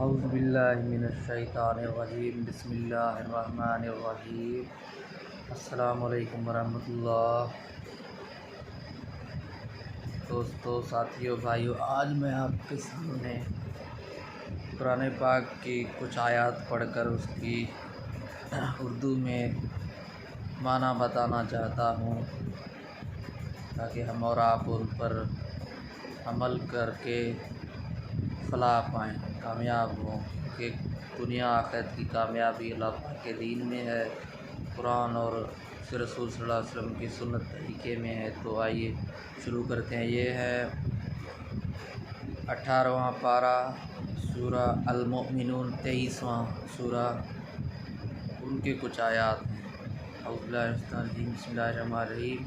اعوذ باللہ من الشیطان الرجیم بسم اللہ الرحمن الرحیم السلام علیکم ورحمۃ اللہ۔ دوستو، ساتھیو، بھائیو، آج میں آپ کے سامنے قرآن پاک کی کچھ آیات پڑھ کر اس کی اردو میں معنی بتانا چاہتا ہوں تاکہ ہم اور آپ ان پر عمل کر کے فلاح پائیں، کامیاب ہوں، کہ دنیا آخرت کی کامیابی اللہ پاک کے دین میں ہے، قرآن اور رسول صلی اللہ علیہ وسلم کی سنت طریقے میں ہے۔ تو آئیے شروع کرتے ہیں۔ یہ ہے 18واں پارہ سورہ المؤمنون، 23واں سورہ، ان کے کچھ آیات ہیں۔ اعوذ باللہ من الشیطان الرجیم، بسم اللہ الرحمن الرحیم۔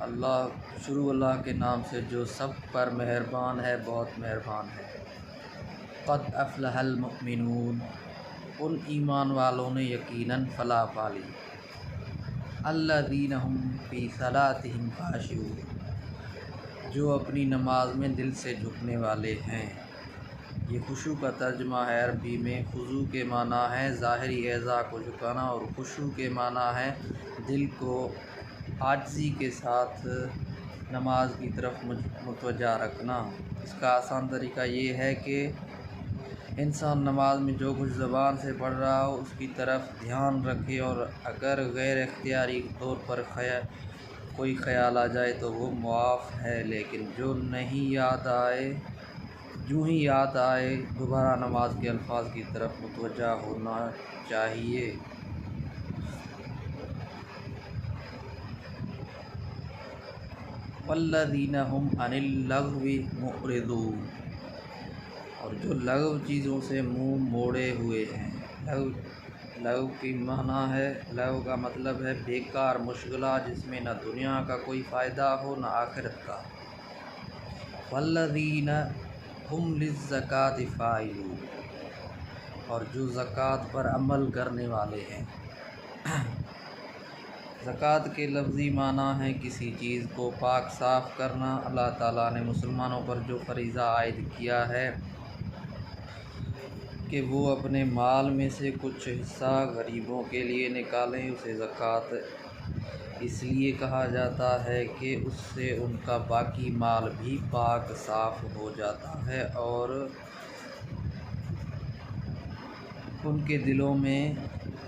اللہ کے نام سے جو سب پر مہربان ہے، بہت مہربان ہے۔ قد افلح المؤمنون، ان ایمان والوں نے یقیناً فلاح پا لی۔ الذین هم فی صلاتہم خاشعون، جو اپنی نماز میں دل سے جھکنے والے ہیں۔ یہ خشوع کا ترجمہ ہے۔ عربی میں خضوع کے معنی ہے ظاہری اعضاء کو جھکانا، اور خشوع کے معنی ہے دل کو عاجزی کے ساتھ نماز کی طرف متوجہ رکھنا۔ اس کا آسان طریقہ یہ ہے کہ انسان نماز میں جو کچھ زبان سے پڑھ رہا ہو اس کی طرف دھیان رکھے، اور اگر غیر اختیاری طور پر کوئی خیال آ جائے تو وہ معاف ہے، لیکن جو نہیں یاد آئے، جو ہی یاد آئے دوبارہ نماز کے الفاظ کی طرف متوجہ ہونا چاہیے۔ والذین هم عن اللغو معرضون، اور جو لغو چیزوں سے منہ موڑے ہوئے ہیں۔ لغو کی معنی ہے، لغو کا مطلب ہے بیکار مشغلہ، جس میں نہ دنیا کا کوئی فائدہ ہو نہ آخرت کا۔ والذین هم للزکاۃ فاعلون، اور جو زکوٰۃ پر عمل کرنے والے ہیں۔ زکوٰۃ کے لفظی معنی ہے کسی چیز کو پاک صاف کرنا۔ اللہ تعالیٰ نے مسلمانوں پر جو فریضہ عائد کیا ہے کہ وہ اپنے مال میں سے کچھ حصہ غریبوں کے لیے نکالیں، اسے زکوٰۃ اس لیے کہا جاتا ہے کہ اس سے ان کا باقی مال بھی پاک صاف ہو جاتا ہے، اور ان کے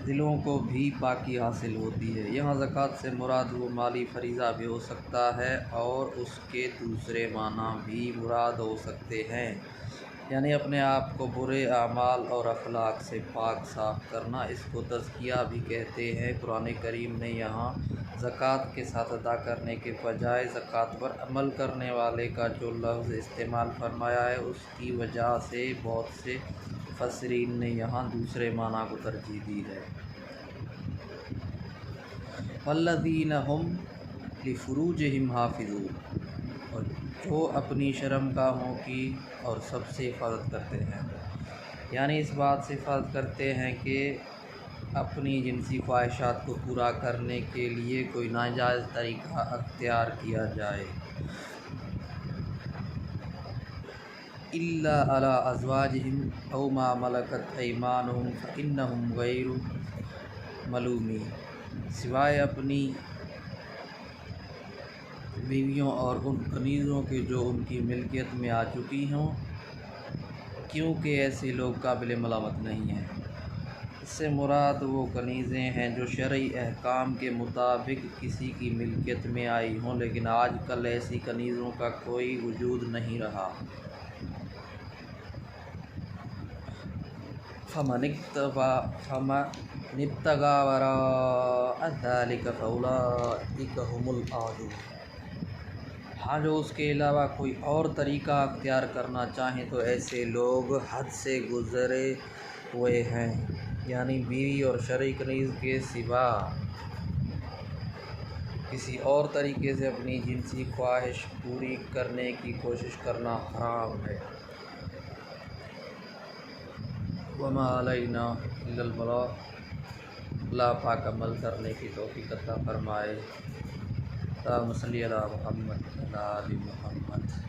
دلوں کو بھی پاکی حاصل ہوتی ہے۔ یہاں زکوٰۃ سے مراد وہ مالی فریضہ بھی ہو سکتا ہے، اور اس کے دوسرے معنی بھی مراد ہو سکتے ہیں، یعنی اپنے آپ کو برے اعمال اور اخلاق سے پاک صاف کرنا۔ اس کو تزکیہ بھی کہتے ہیں۔ قرآن کریم نے یہاں زکوٰۃ کے ساتھ ادا کرنے کے بجائے زکوٰۃ پر عمل کرنے والے کا جو لفظ استعمال فرمایا ہے، اس کی وجہ سے بہت سے مفسرین نے یہاں دوسرے معنی کو ترجیح دی ہے۔ والذین هم لفروجہم حافظون، اور جو اپنی شرمگاہوں کی اور سب سے حفاظت کرتے ہیں، یعنی اس بات سے حفاظت کرتے ہیں کہ اپنی جنسی خواہشات کو پورا کرنے کے لیے کوئی ناجائز طریقہ اختیار کیا جائے۔ الا علی ازواجہم او ما ملکت ایمانہم فانہم غیر ملومین، سوائے اپنی بیویوں اور ان کنیزوں کے جو ان کی ملکیت میں آ چکی ہوں، کیونکہ ایسے لوگ قابل ملامت نہیں ہیں۔ اس سے مراد وہ کنیزیں ہیں جو شرعی احکام کے مطابق کسی کی ملکیت میں آئی ہوں، لیکن آج کل ایسی کنیزوں کا کوئی وجود نہیں رہا۔ فمن ابتغى وراء ذلك فأولئك هم العادون، ہاں جو اس کے علاوہ کوئی اور طریقہ اختیار کرنا چاہیں تو ایسے لوگ حد سے گزرے ہوئے ہیں، یعنی بیوی اور شرعی کنیز کے سوا کسی اور طریقے سے اپنی جنسی خواہش پوری کرنے کی کوشش کرنا حرام ہے۔ وما علینا الا البلاغ، اللہ پاک عمل کرنے کی توفیق عطا فرمائے۔ اللہم صلی علی محمد وعلی آل محمد۔